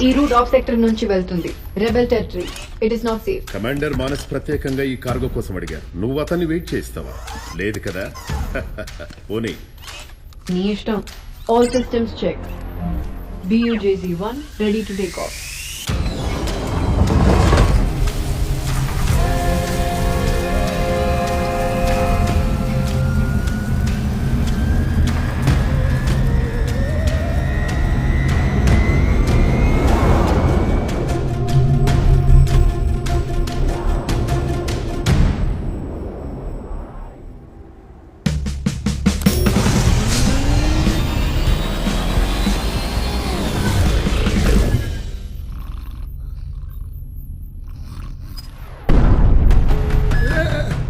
ఈ root of sector నుంచి వెళ్తుంది rebel territory. It is not safe. Commander Manas ప్రత్యేకంగా ఈ కార్గో కోసం అడిగారు. నువ్వు అతన్ని వెయిట్ చేస్తావా? లేదు కదా. పోనీ నీ ఇష్టం. All systems check. BUJZ-1 ready to take of.